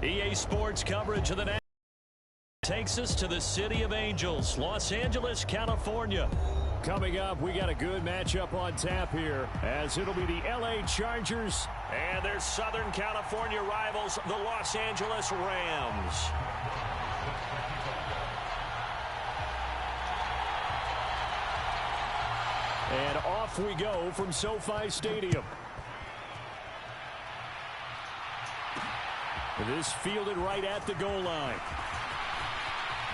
EA Sports coverage of the night takes us to the City of Angels, Los Angeles, California. Coming up, we got a good matchup on tap here, as it'll be the LA Chargers and their Southern California rivals, the Los Angeles Rams. And off we go from SoFi Stadium. This fielded right at the goal line.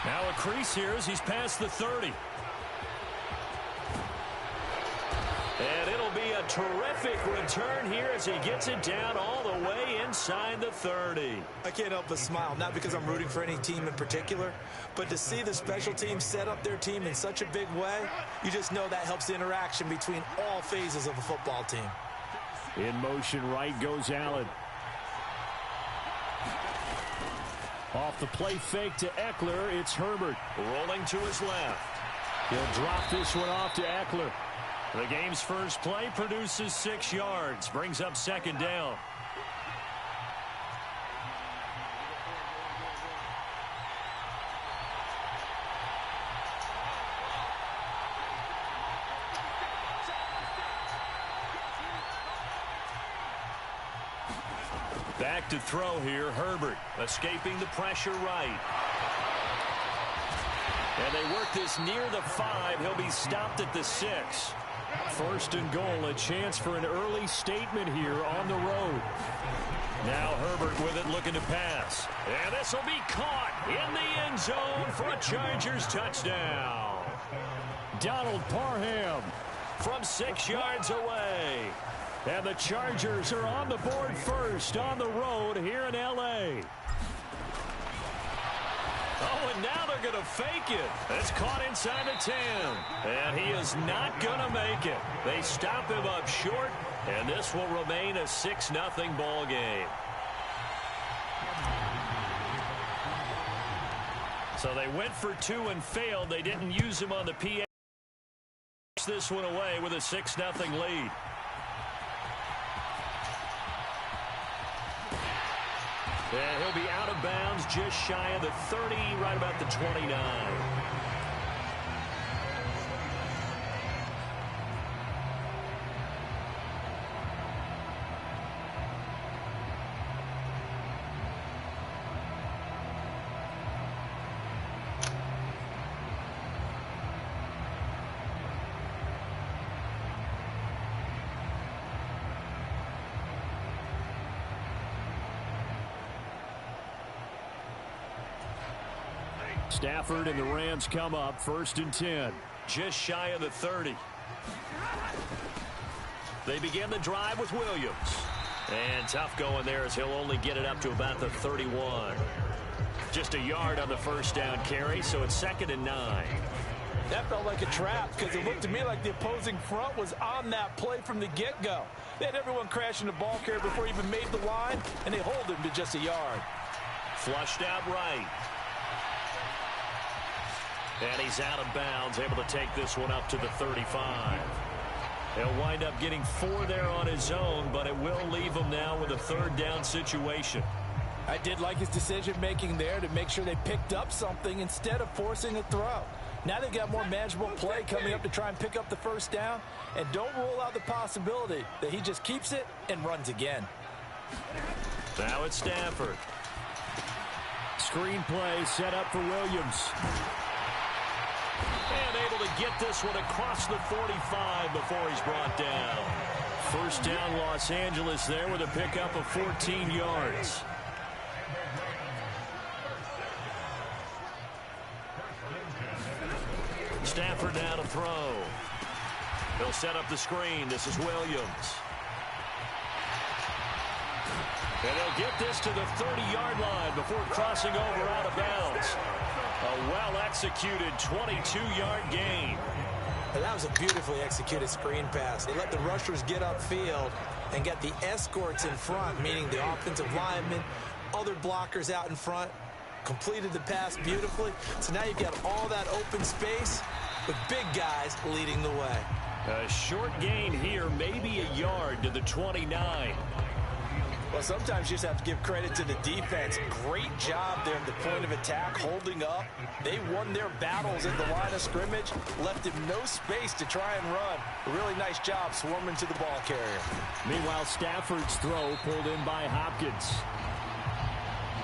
Now a crease here as he's past the 30. And it'll be a terrific return here as he gets it down all the way inside the 30. I can't help but smile, not because I'm rooting for any team in particular, but to see the special teams set up their team in such a big way, you just know that helps the interaction between all phases of a football team. In motion right goes Allen. Off the play fake to Eckler, it's Herbert. Rolling to his left. He'll drop this one off to Eckler. The game's first play produces 6 yards, brings up second down. Back to throw here, Herbert, escaping the pressure right. And they work this near the 5. He'll be stopped at the 6. First and goal, a chance for an early statement here on the road. Now Herbert with it, looking to pass. And this will be caught in the end zone for a Chargers touchdown. Donald Parham from 6 yards away. And the Chargers are on the board first on the road here in L.A. Oh, and now they're going to fake it. It's caught inside the 10. And he is not going to make it. They stop him up short, and this will remain a 6-0 ball game. So they went for 2 and failed. They didn't use him on the PA. This one away with a 6-0 lead. And he'll be out of bounds just shy of the 30, right about the 29. Stafford and the Rams come up first and 10. Just shy of the 30. They begin the drive with Williams. And tough going there as he'll only get it up to about the 31. Just a yard on the first down carry, so it's 2nd and 9. That felt like a trap because it looked to me like the opposing front was on that play from the get-go. They had everyone crashing the ball carrier before he even made the line, and they hold him to just a yard. Flushed out right. And he's out of bounds, able to take this one up to the 35. He'll wind up getting 4 there on his own, but it will leave him now with a 3rd down situation. I did like his decision-making there to make sure they picked up something instead of forcing a throw. Now they've got more manageable play coming up to try and pick up the 1st down, and don't rule out the possibility that he just keeps it and runs again. Now it's Stafford. Screen play set up for Williams. And able to get this one across the 45 before he's brought down. First down Los Angeles there with a pickup of 14 yards. Stafford now to throw. He'll set up the screen. This is Williams. And he'll get this to the 30-yard line before crossing over out of bounds. A well-executed 22-yard gain. And that was a beautifully executed screen pass. They let the rushers get upfield and get the escorts in front, meaning the offensive linemen, other blockers out in front, completed the pass beautifully. So now you've got all that open space with big guys leading the way. A short gain here, maybe a yard to the 29. Well, sometimes you just have to give credit to the defense. Great job there at the point of attack, holding up. They won their battles at the line of scrimmage, left him no space to try and run. A really nice job swarming to the ball carrier. Meanwhile, Stafford's throw pulled in by Hopkins.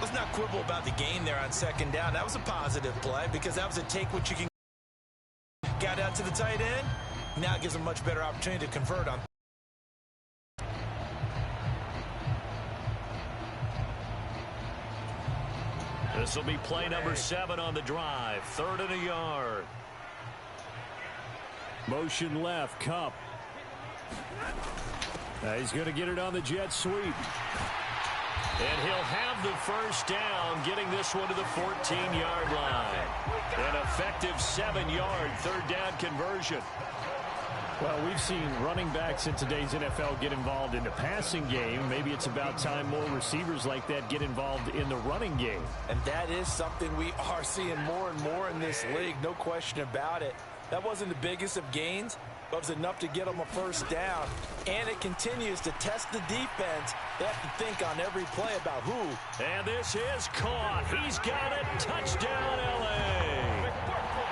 Let's not quibble about the gain there on second down. That was a positive play because that was a take what you can. Got out to the tight end. Now it gives him a much better opportunity to convert on. This will be play number 7 on the drive. 3rd and a yard. Motion left, Kupp. He's going to get it on the jet sweep. And he'll have the first down, getting this one to the 14-yard line. An effective 7-yard 3rd down conversion. Well, we've seen running backs in today's NFL get involved in the passing game. Maybe it's about time more receivers like that get involved in the running game. And that is something we are seeing more and more in this league, no question about it. That wasn't the biggest of gains, but it was enough to get them a first down. And it continues to test the defense. They have to think on every play about who. And this is caught. He's got it. Touchdown, L.A.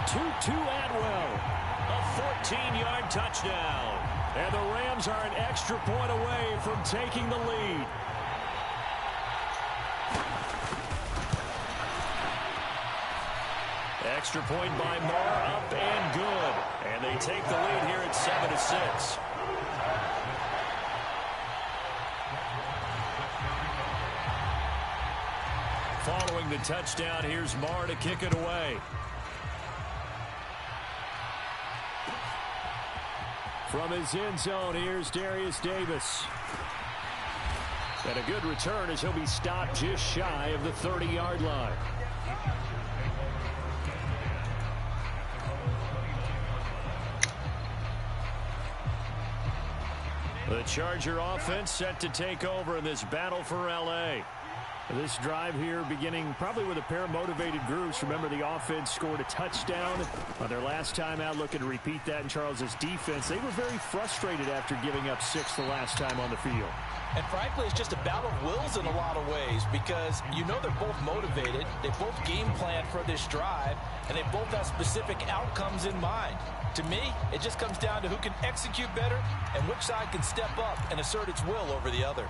Tutu Atwell. A 14-yard touchdown. And the Rams are an extra point away from taking the lead. Extra point by Marr, up and good. And they take the lead here at 7-6. Following the touchdown, here's Marr to kick it away. From his end zone, here's Darius Davis. And a good return as he'll be stopped just shy of the 30-yard line. The Charger offense set to take over in this battle for L.A. This drive here beginning probably with a pair of motivated groups. Remember, the offense scored a touchdown on their last time out, looking to repeat that in Charles's defense. They were very frustrated after giving up 6 the last time on the field. And frankly, it's just a battle of wills in a lot of ways because you know they're both motivated. They both game plan for this drive, and they both have specific outcomes in mind. To me, it just comes down to who can execute better and which side can step up and assert its will over the other.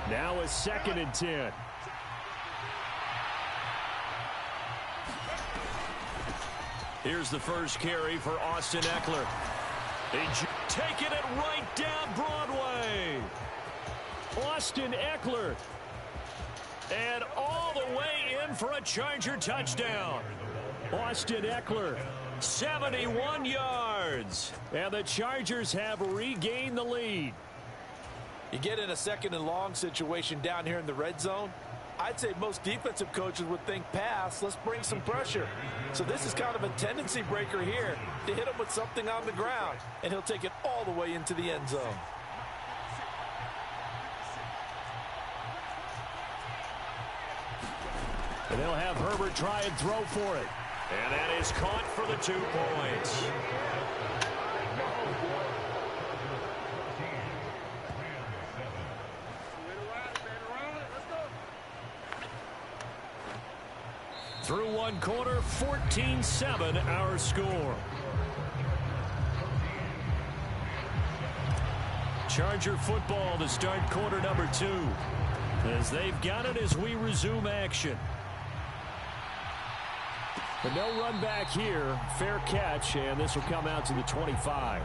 Now a 2nd and 10. Here's the first carry for Austin Eckler. Taking it right down Broadway. Austin Eckler. And all the way in for a Charger touchdown. Austin Eckler, 71 yards. And the Chargers have regained the lead. You get in a 2nd and long situation down here in the red zone. I'd say most defensive coaches would think pass, let's bring some pressure. So this is kind of a tendency breaker here to hit him with something on the ground, and he'll take it all the way into the end zone. And they'll have Herbert try and throw for it. And that is caught for the 2 points. Through 1 quarter, 14-7 our score. Charger football to start quarter number 2. As they've got it as we resume action. But no run back here. Fair catch, and this will come out to the 25.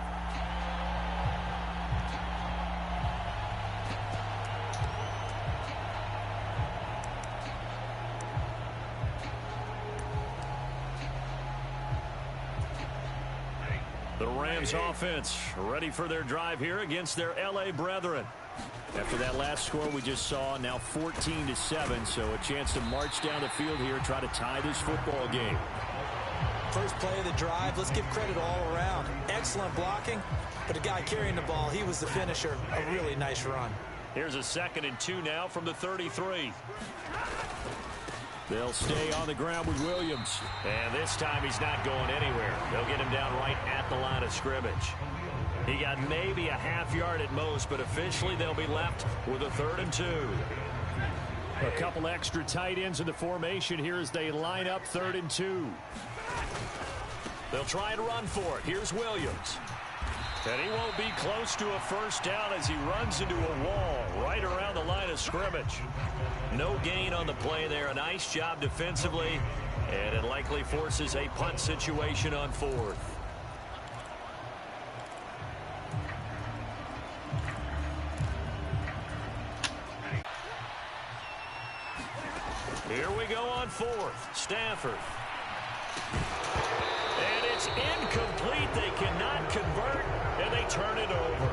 The Rams offense ready for their drive here against their L.A. brethren. After that last score we just saw, now 14-7, so a chance to march down the field here, try to tie this football game. First play of the drive, let's give credit all around. Excellent blocking, but the guy carrying the ball, he was the finisher. A really nice run. Here's a 2nd and 2 now from the 33. They'll stay on the ground with Williams. And this time he's not going anywhere. They'll get him down right at the line of scrimmage. He got maybe a half yard at most, but officially they'll be left with a 3rd and 2. A couple extra tight ends in the formation here as they line up 3rd and 2. They'll try and run for it. Here's Williams. And he won't be close to a first down as he runs into a wall right around the line of scrimmage. No gain on the play there. A nice job defensively, and it likely forces a punt situation on 4th. Here we go on 4th. Stafford. And it's incomplete. They cannot convert, and they turn it over.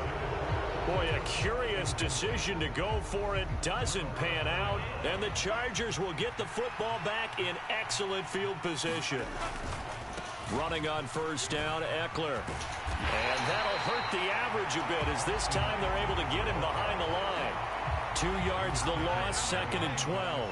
Boy, a curious decision to go for it. Doesn't pan out, and the Chargers will get the football back in excellent field position. Running on first down, Eckler. And that'll hurt the average a bit as this time they're able to get him behind the line. 2 yards the loss, 2nd and 12.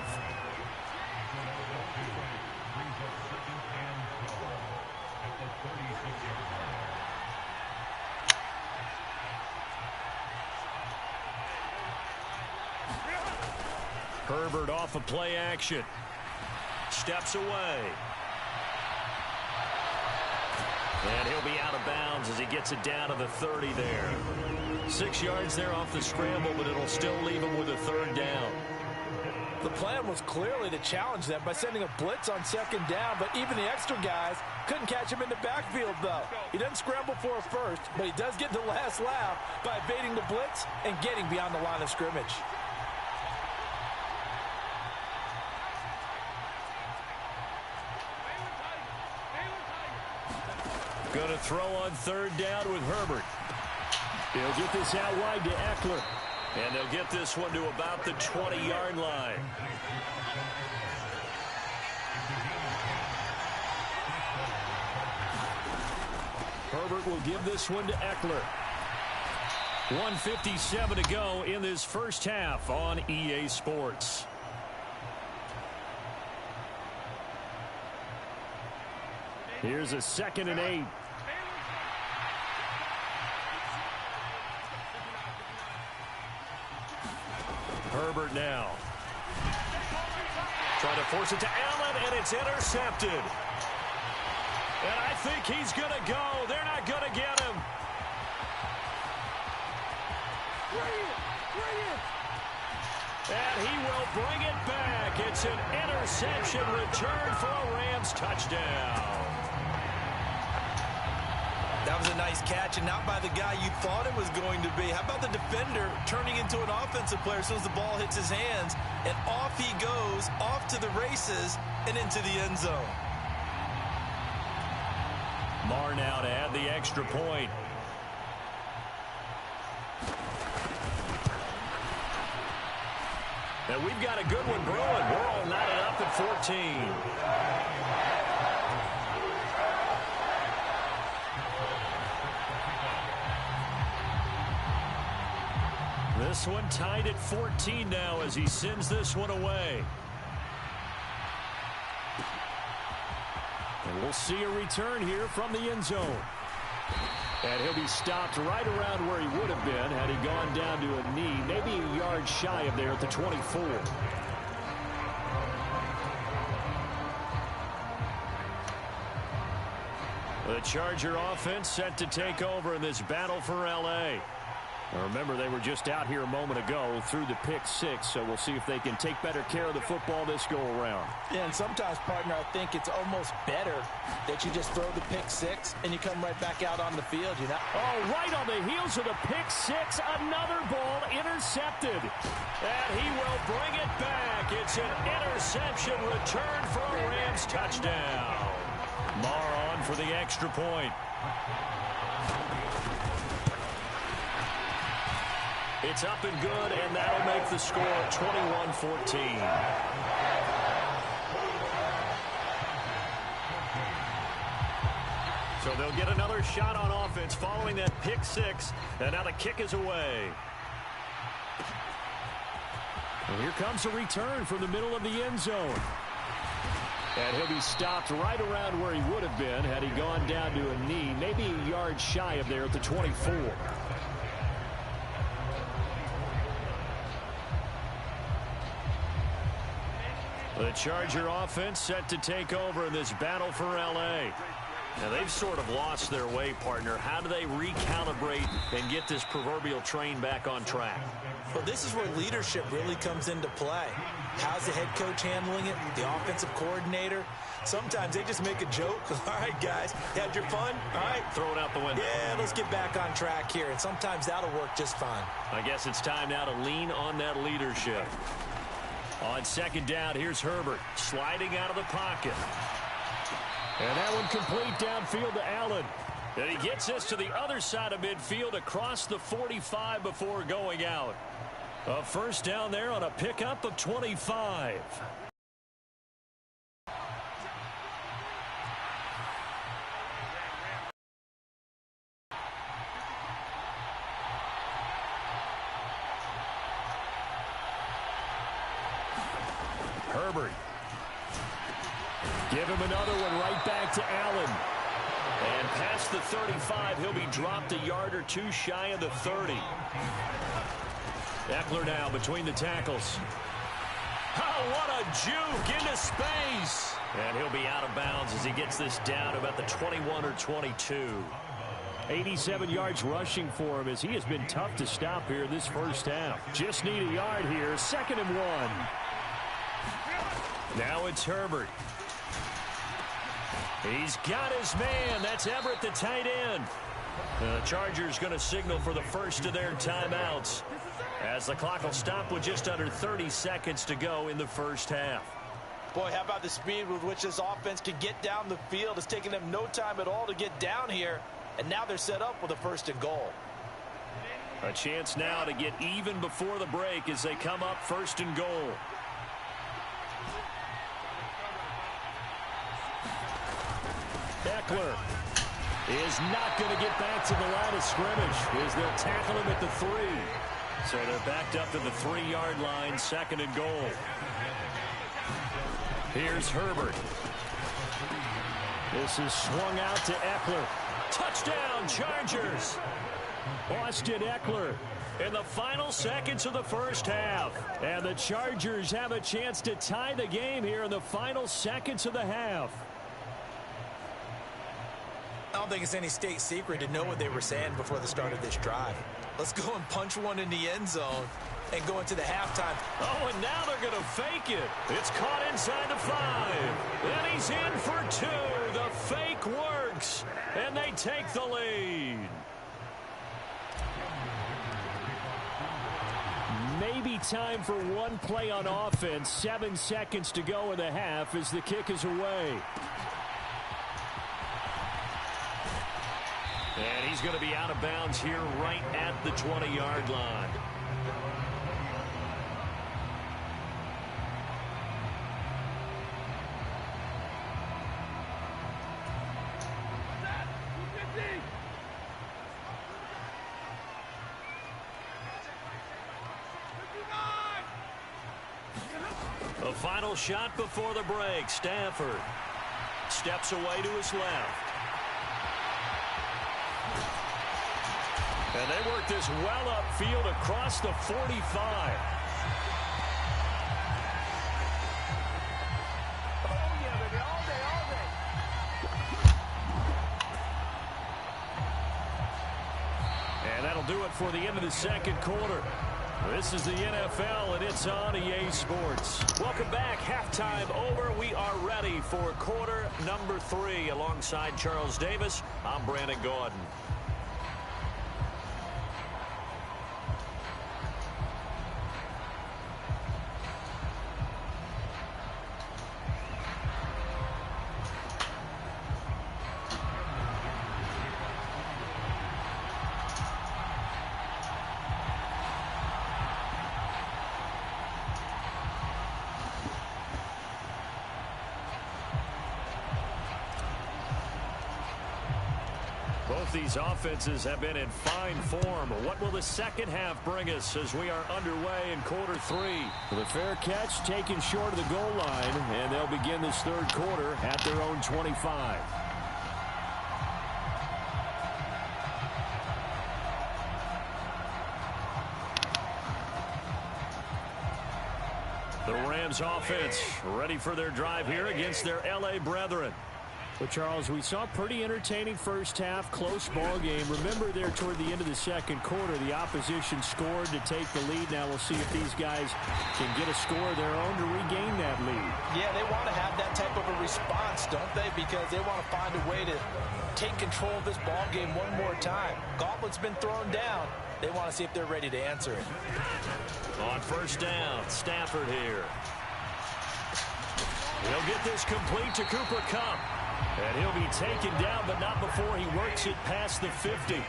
Herbert off of play action. Steps away. And he'll be out of bounds as he gets it down to the 30 there. 6 yards there off the scramble, but it'll still leave him with a 3rd down. The plan was clearly to challenge them by sending a blitz on 2nd down, but even the extra guys couldn't catch him in the backfield, though. He doesn't scramble for a first, but he does get the last laugh by evading the blitz and getting beyond the line of scrimmage. Going to throw on 3rd down with Herbert. He'll get this out wide to Eckler. And they'll get this one to about the 20-yard line. Herbert will give this one to Eckler. 1:57 to go in this first half on EA Sports. Here's a 2nd and 8. Herbert now. Trying to force it to Allen, and it's intercepted. And I think he's going to go. They're not going to get him. And he will bring it back. It's an interception return for a Rams touchdown. That was a nice catch, and not by the guy you thought it was going to be. How about the defender turning into an offensive player as soon as the ball hits his hands, and off he goes, off to the races, and into the end zone. Marr now to add the extra point. And we've got a good one brewing. We're all knotted up at 14. This one tied at 14 now as he sends this one away. And we'll see a return here from the end zone. And he'll be stopped right around where he would have been had he gone down to a knee, maybe a yard shy of there at the 24. The Charger offense set to take over in this battle for L.A. Now remember, they were just out here a moment ago through the pick-6, so we'll see if they can take better care of the football this go-around. Yeah, and sometimes, partner, I think it's almost better that you just throw the pick-6 and you come right back out on the field, you know? Oh, right on the heels of the pick-6, another ball intercepted. And he will bring it back. It's an interception return for a Rams touchdown. Marr on for the extra point. It's up and good, and that'll make the score 21-14. So they'll get another shot on offense following that pick-6, and now the kick is away. And here comes a return from the middle of the end zone. And he'll be stopped right around where he would have been had he gone down to a knee, maybe a yard shy of there at the 24. The Charger offense set to take over in this battle for L.A. Now, they've sort of lost their way, partner. How do they recalibrate and get this proverbial train back on track? Well, this is where leadership really comes into play. How's the head coach handling it? The offensive coordinator? Sometimes they just make a joke. All right, guys, had your fun? All right. Throw it out the window. Yeah, let's get back on track here. And sometimes that'll work just fine. I guess it's time now to lean on that leadership. On second down, here's Herbert sliding out of the pocket. And that one complete downfield to Allen. And he gets this to the other side of midfield across the 45 before going out. A first down there on a pickup of 25. Herbert. Give him another one right back to Allen. And past the 35, he'll be dropped a yard or two shy of the 30. Eckler now between the tackles. Oh, what a juke into space. And he'll be out of bounds as he gets this down about the 21 or 22. 87 yards rushing for him as he has been tough to stop here this first half. Just need a yard here. 2nd and 1. Now it's Herbert. He's got his man. That's Everett, the tight end. The Chargers going to signal for the first of their timeouts as the clock will stop with just under 30 seconds to go in the first half. Boy, how about the speed with which this offense can get down the field? It's taking them no time at all to get down here, and now they're set up with a 1st and goal. A chance now to get even before the break as they come up 1st and goal. Eckler is not going to get back to the line of scrimmage as they'll tackle him at the 3. So they're backed up to the 3-yard line, 2nd and goal. Here's Herbert. This is swung out to Eckler. Touchdown, Chargers. Austin Eckler in the final seconds of the first half. And the Chargers have a chance to tie the game here in the final seconds of the half. I don't think it's any state secret to know what they were saying before the start of this drive. Let's go and punch one in the end zone and go into the halftime. Oh, and now they're going to fake it. It's caught inside the 5. And he's in for 2. The fake works. And they take the lead. Maybe time for one play on offense. 7 seconds to go in the half as the kick is away. And he's going to be out of bounds here right at the 20-yard line. The final shot before the break. Stafford steps away to his left. And they work this well upfield across the 45. And that'll do it for the end of the second quarter. This is the NFL, and it's on EA Sports. Welcome back. Halftime over. We are ready for quarter number 3. Alongside Charles Davis, I'm Brandon Gordon. these offenses have been in fine form. What will the second half bring us as we are underway in quarter 3? The fair catch taken short of the goal line, and they'll begin this third quarter at their own 25. The Rams offense ready for their drive here against their L.A. brethren. But, Charles, we saw a pretty entertaining first half, close ball game. Remember there toward the end of the second quarter, the opposition scored to take the lead. Now we'll see if these guys can get a score of their own to regain that lead. Yeah, they want to have that type of a response, don't they? Because they want to find a way to take control of this ball game one more time. Gauntlet's been thrown down. They want to see if they're ready to answer it. On first down, Stafford here. He'll get this complete to Cooper Kupp. And he'll be taken down, but not before he works it past the 50.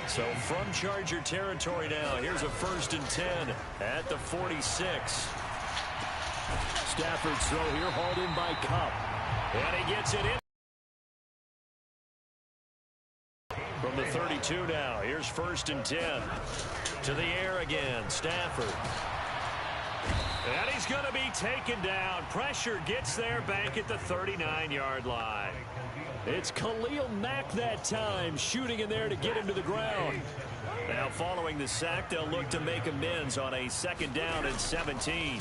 So from Charger territory now, here's a 1st and 10 at the 46. Stafford's throw here hauled in by Kupp. And he gets it in. From the 32 now, here's 1st and 10. To the air again, Stafford. And he's going to be taken down. Pressure gets there back at the 39-yard line. It's Khalil Mack that time, shooting in there to get him to the ground. Now following the sack, they'll look to make amends on a 2nd down and 17.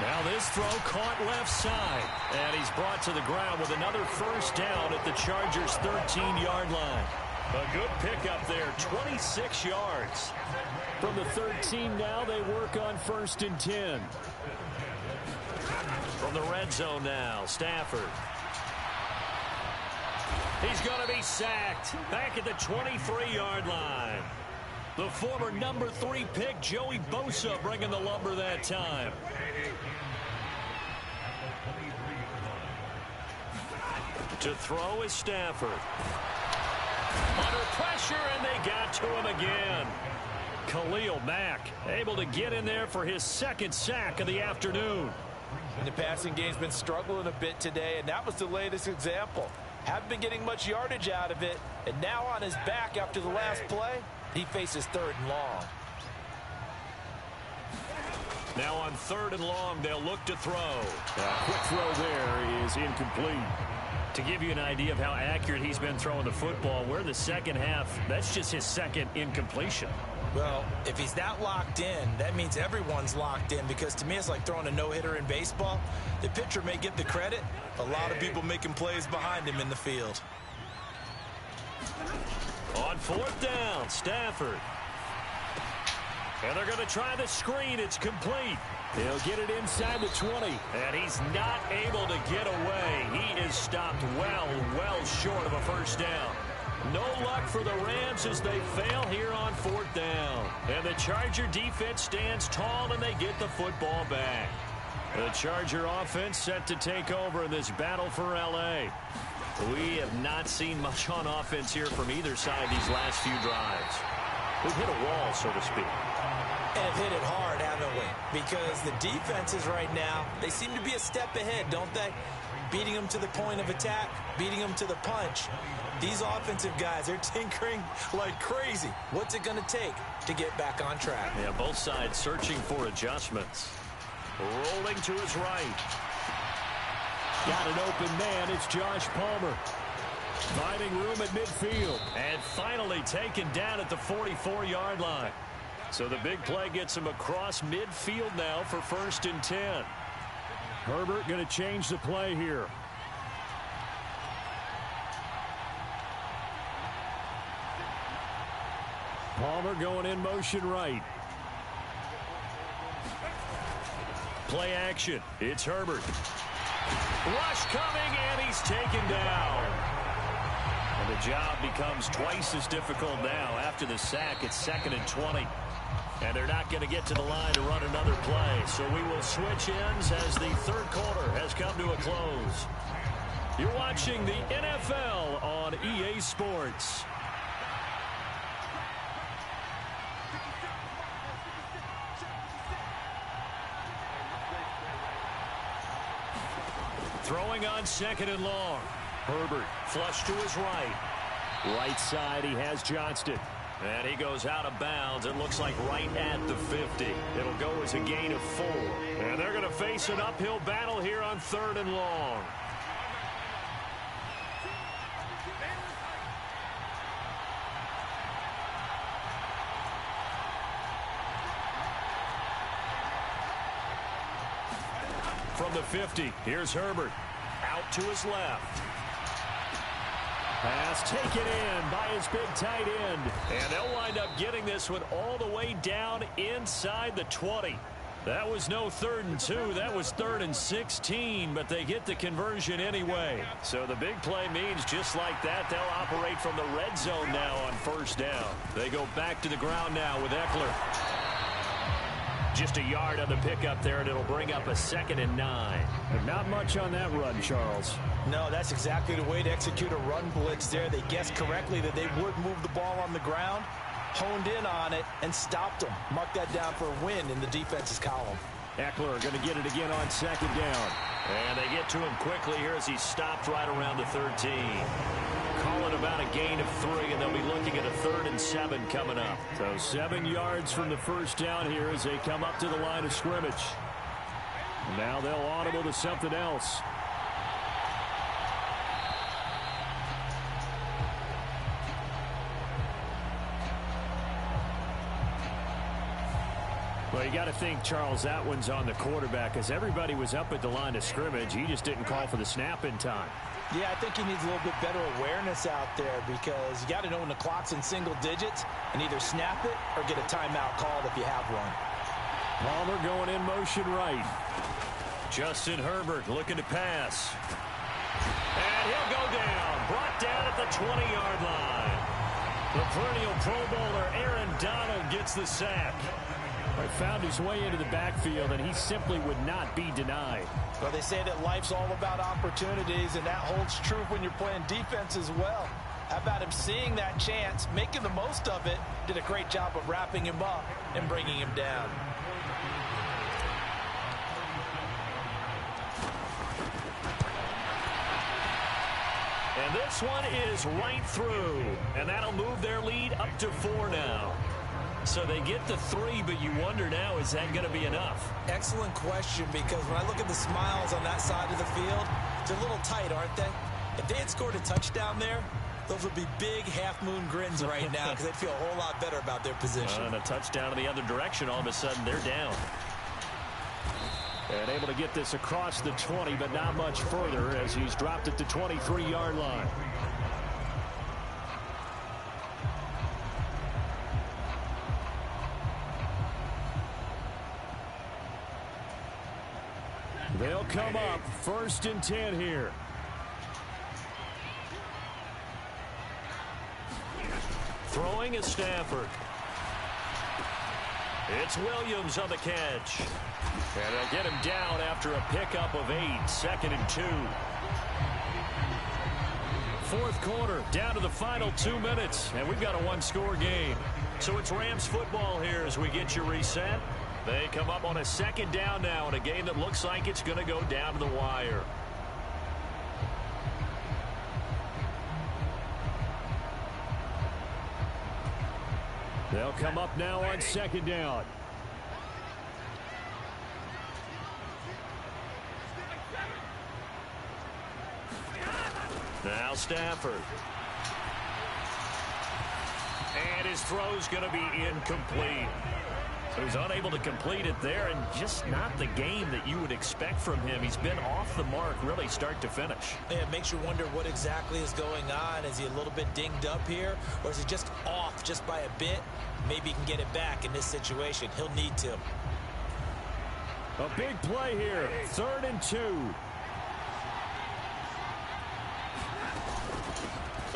Now this throw caught left side. And he's brought to the ground with another 1st down at the Chargers' 13-yard line. A good pickup there, 26 yards. From the 13 now, they work on 1st and 10. From the red zone now, Stafford. He's going to be sacked back at the 23-yard line. The former number 3 pick, Joey Bosa, bringing the lumber that time. To throw is Stafford. Under pressure, and they got to him again. Khalil Mack able to get in there for his 2nd sack of the afternoon. And the passing game's been struggling a bit today, and that was the latest example. Haven't been getting much yardage out of it, and now on his back after the last play, he faces 3rd and long. Now on 3rd and long, they'll look to throw. A quick throw there is incomplete. To give you an idea of how accurate he's been throwing the football, we're in the second half. That's just his 2nd incompletion. Well, if he's not locked in, that means everyone's locked in, because to me it's like throwing a no-hitter in baseball. The pitcher may get the credit. A lot of people making plays behind him in the field. On 4th down, Stafford. And they're going to try the screen. It's complete. He'll get it inside the 20. And he's not able to get away. He is stopped well short of a 1st down. No luck for the Rams as they fail here on 4th down. And the Charger defense stands tall, and they get the football back. The Charger offense set to take over in this battle for L.A. We have not seen much on offense here from either side these last few drives. We've hit a wall, so to speak. And have hit it hard, haven't we? Because the defenses right now, they seem to be a step ahead, don't they? Beating them to the point of attack, beating them to the punch. These offensive guys, they're tinkering like crazy. What's it going to take to get back on track? Yeah, both sides searching for adjustments. Rolling to his right. Got an open man. It's Josh Palmer. Finding room at midfield. And finally taken down at the 44-yard line. So the big play gets him across midfield now for 1st and 10. Herbert going to change the play here. Palmer going in motion right. Play action. It's Herbert. Rush coming, and he's taken down. And the job becomes twice as difficult now. After the sack, it's 2nd and 20. And they're not going to get to the line to run another play. So we will switch ends as the 3rd quarter has come to a close. You're watching the NFL on EA Sports. Throwing on 2nd and long. Herbert flush to his right. Right side, he has Johnston. And he goes out of bounds. It looks like right at the 50. It'll go as a gain of 4. And they're going to face an uphill battle here on 3rd and long. From the 50, here's Herbert. Out to his left. Pass taken in by his big tight end. And they'll wind up getting this one all the way down inside the 20. That was no 3rd and 2. That was 3rd and 16, but they get the conversion anyway. So the big play means just like that, they'll operate from the red zone now on 1st down. They go back to the ground now with Eckler. Just a yard on the pickup there, and it'll bring up a 2nd and 9. But not much on that run, Charles. No, that's exactly the way to execute a run blitz there. They guessed correctly that they would move the ball on the ground, honed in on it, and stopped them. Mark that down for a win in the defense's column. Eckler going to get it again on 2nd down. And they get to him quickly here as he stopped right around the 13. Calling about a gain of 3, and they'll be looking at a 3rd and 7 coming up. So 7 yards from the 1st down here as they come up to the line of scrimmage. Now they'll audible to something else. Well, you got to think, Charles, that one's on the quarterback because everybody was up at the line of scrimmage. He just didn't call for the snap in time. Yeah, I think he needs a little bit better awareness out there because you got to know when the clock's in single digits and either snap it or get a timeout called if you have one. Palmer going in motion right. Justin Herbert looking to pass. And he'll go down. Brought down at the 20-yard line. The perennial Pro Bowler Aaron Donald gets the sack. Found his way into the backfield, and he simply would not be denied. Well, they say that life's all about opportunities, and that holds true when you're playing defense as well. How about him seeing that chance, making the most of it, did a great job of wrapping him up and bringing him down. And this one is right through, and that'll move their lead up to 4 now. So they get the 3, but you wonder now, is that going to be enough? Excellent question, because when I look at the smiles on that side of the field, they're a little tight, aren't they? If they had scored a touchdown there, those would be big half-moon grins right now because they'd feel a whole lot better about their position. And a touchdown in the other direction, all of a sudden they're down. And able to get this across the 20, but not much further as he's dropped at the 23-yard line. They'll come up 1st and 10 here. Throwing is Stafford. It's Williams on the catch. And they'll get him down after a pickup of 8. 2nd and 2. 4th quarter, down to the final 2 minutes. And we've got a 1-score game. So it's Rams football here as we get you reset. They come up on a 2nd down now in a game that looks like it's going to go down to the wire. They'll come up now on 2nd down. Now Stafford. And his throw's going to be incomplete. So he's unable to complete it there, and just not the game that you would expect from him. He's been off the mark really start to finish. Yeah, it makes you wonder what exactly is going on. Is he a little bit dinged up here, or is he just off just by a bit? Maybe he can get it back in this situation. He'll need to. A big play here. 3rd and 2.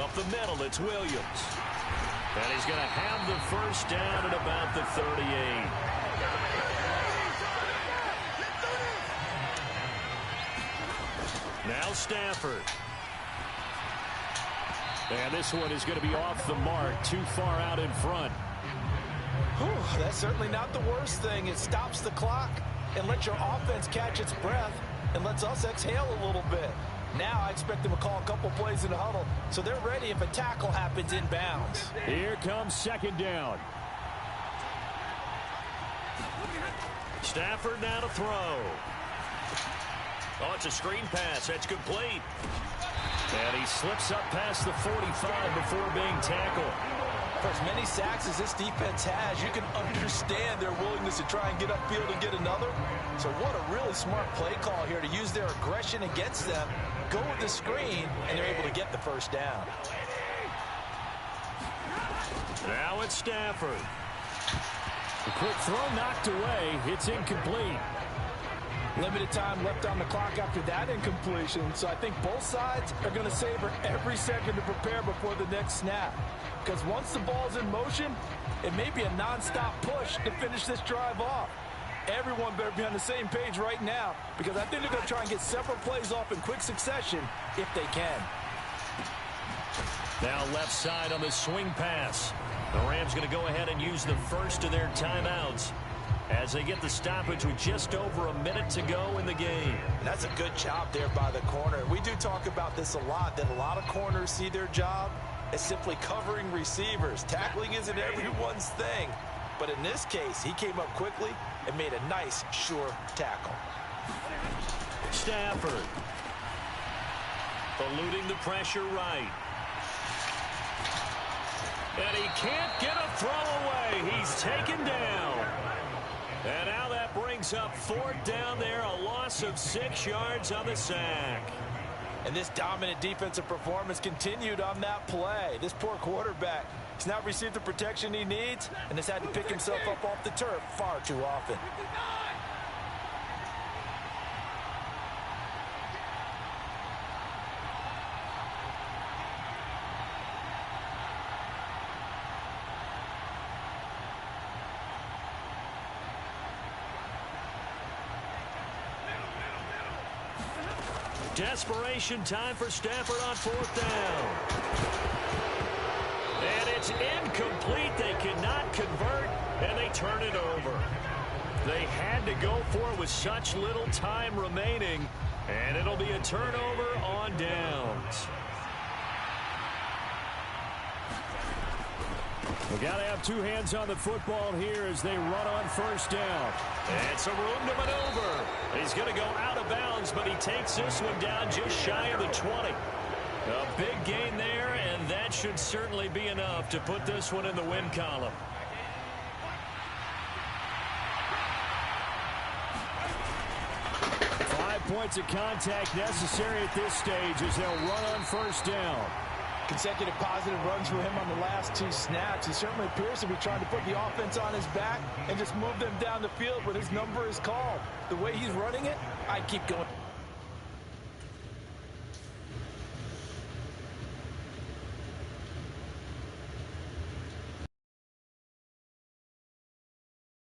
Up the middle, it's Williams. And he's going to have the 1st down at about the 38. Now Stafford. And this one is going to be off the mark, too far out in front. Whew, that's certainly not the worst thing. It stops the clock and lets your offense catch its breath. and lets us exhale a little bit. Now I expect them to call a couple plays in the huddle, so they're ready if a tackle happens inbounds. Here comes second down. Stafford now to throw. Oh, it's a screen pass. That's complete. And he slips up past the 45 before being tackled. For as many sacks as this defense has, you can understand their willingness to try and get upfield and get another. So what a really smart play call here to use their aggression against them, go with the screen, and they're able to get the first down. Now it's Stafford. A quick throw knocked away. It's incomplete. Limited time left on the clock after that incompletion, so I think both sides are going to savor every second to prepare before the next snap. Because once the ball's in motion, it may be a non-stop push to finish this drive off. Everyone better be on the same page right now, because I think they're going to try and get several plays off in quick succession if they can. Now left side on the swing pass. The Rams going to go ahead and use the first of their timeouts as they get the stoppage with just over a minute to go in the game. And that's a good job there by the corner. We do talk about this a lot, that a lot of corners see their job as simply covering receivers. Tackling isn't everyone's thing. But in this case, he came up quickly and made a nice, sure tackle. Stafford. Eluding the pressure right. And he can't get a throw away. He's taken down. And now that brings up fourth down there, a loss of 6 yards on the sack. And this dominant defensive performance continued on that play. This poor quarterback has not received the protection he needs and has had to pick himself up off the turf far too often. Desperation time for Stafford on fourth down. And it's incomplete. They cannot convert, and they turn it over. They had to go for it with such little time remaining, and it'll be a turnover on downs. We got to have two hands on the football here as they run on first down. It's a room to maneuver. He's going to go out of bounds, but he takes this one down just shy of the 20. A big gain there, and that should certainly be enough to put this one in the win column. Points of contact necessary at this stage as they'll run on first down. Consecutive positive runs for him on the last 2 snaps. He certainly appears to be trying to put the offense on his back and just move them down the field when his number is called. The way he's running it, I'd keep going.